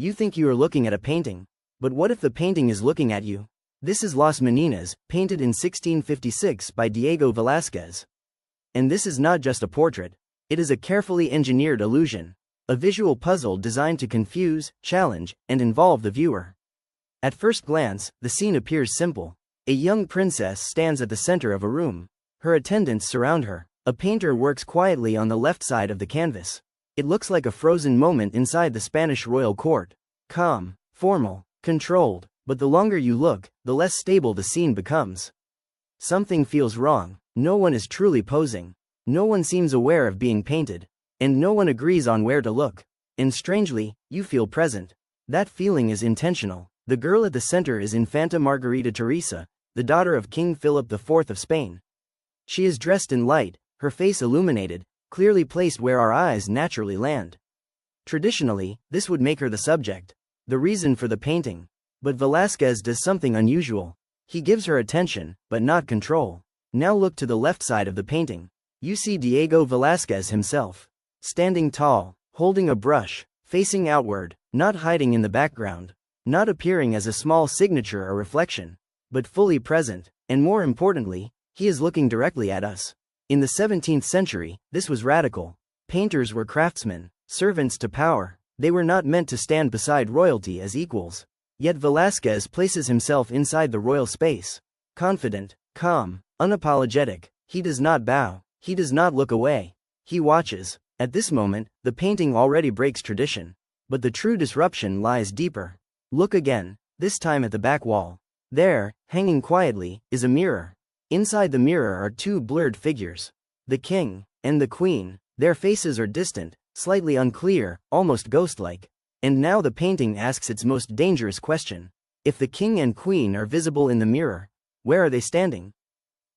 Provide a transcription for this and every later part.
You think you are looking at a painting. But what if the painting is looking at you? This is Las Meninas, painted in 1656 by Diego Velázquez. And this is not just a portrait. It is a carefully engineered illusion. A visual puzzle designed to confuse, challenge, and involve the viewer. At first glance, the scene appears simple. A young princess stands at the center of a room. Her attendants surround her. A painter works quietly on the left side of the canvas. It looks like a frozen moment inside the Spanish royal court. Calm, formal, controlled, but the longer you look, the less stable the scene becomes. Something feels wrong. No one is truly posing. No one seems aware of being painted. And no one agrees on where to look. And strangely, you feel present. That feeling is intentional. The girl at the center is Infanta Margarita Teresa, the daughter of King Philip IV of Spain. She is dressed in light, her face illuminated, clearly placed where our eyes naturally land. Traditionally, this would make her the subject, the reason for the painting. But Velázquez does something unusual. He gives her attention, but not control. Now look to the left side of the painting. You see Diego Velázquez himself. Standing tall, holding a brush, facing outward, not hiding in the background. Not appearing as a small signature or reflection, but fully present, and more importantly, he is looking directly at us. In the 17th century, this was radical. Painters were craftsmen, servants to power. They were not meant to stand beside royalty as equals. Yet Velázquez places himself inside the royal space. Confident, calm, unapologetic. He does not bow. He does not look away. He watches. At this moment, the painting already breaks tradition. But the true disruption lies deeper. Look again, this time at the back wall. There, hanging quietly, is a mirror. Inside the mirror are two blurred figures. The king and the queen. Their faces are distant, slightly unclear, almost ghost-like. And now the painting asks its most dangerous question. If the king and queen are visible in the mirror, where are they standing?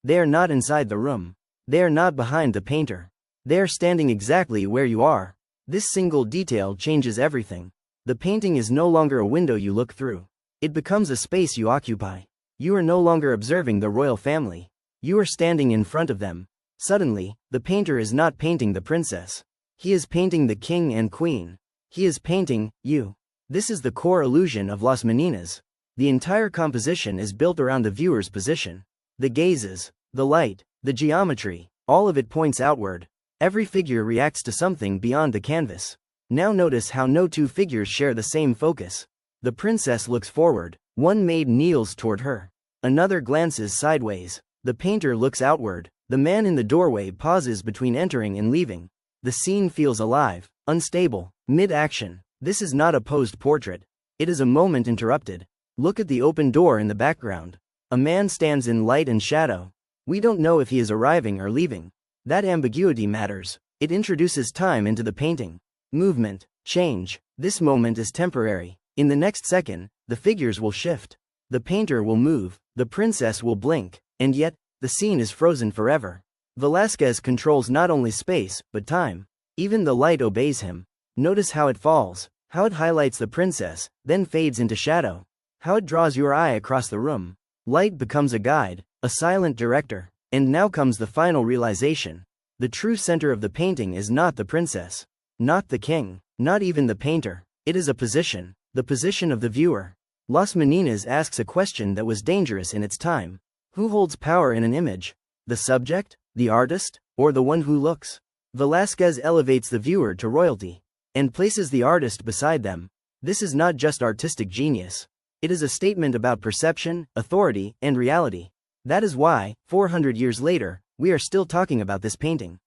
They are not inside the room. They are not behind the painter. They are standing exactly where you are. This single detail changes everything. The painting is no longer a window you look through. It becomes a space you occupy. You are no longer observing the royal family. You are standing in front of them. Suddenly, the painter is not painting the princess. He is painting the king and queen. He is painting you. This is the core illusion of Las Meninas. The entire composition is built around the viewer's position. The gazes, the light, the geometry, all of it points outward. Every figure reacts to something beyond the canvas. Now notice how no two figures share the same focus. The princess looks forward. One maid kneels toward her. Another glances sideways. The painter looks outward. The man in the doorway pauses between entering and leaving. The scene feels alive, unstable, mid-action. This is not a posed portrait. It is a moment interrupted. Look at the open door in the background. A man stands in light and shadow. We don't know if he is arriving or leaving. That ambiguity matters. It introduces time into the painting. Movement, change. This moment is temporary. In the next second, the figures will shift. The painter will move. The princess will blink. And yet, the scene is frozen forever. Velázquez controls not only space, but time. Even the light obeys him. Notice how it falls, how it highlights the princess, then fades into shadow. How it draws your eye across the room. Light becomes a guide, a silent director. And now comes the final realization. The true center of the painting is not the princess. Not the king, not even the painter. It is a position, the position of the viewer. Las Meninas asks a question that was dangerous in its time. Who holds power in an image? The subject, the artist, or the one who looks? Velázquez elevates the viewer to royalty and places the artist beside them. This is not just artistic genius. It is a statement about perception, authority, and reality. That is why, 400 years later, we are still talking about this painting.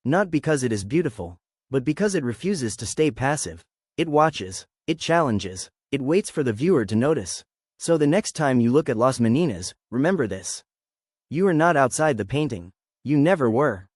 Not because it is beautiful, but because it refuses to stay passive. It watches, it challenges, it waits for the viewer to notice. So the next time you look at Las Meninas, remember this. You are not outside the painting. You never were.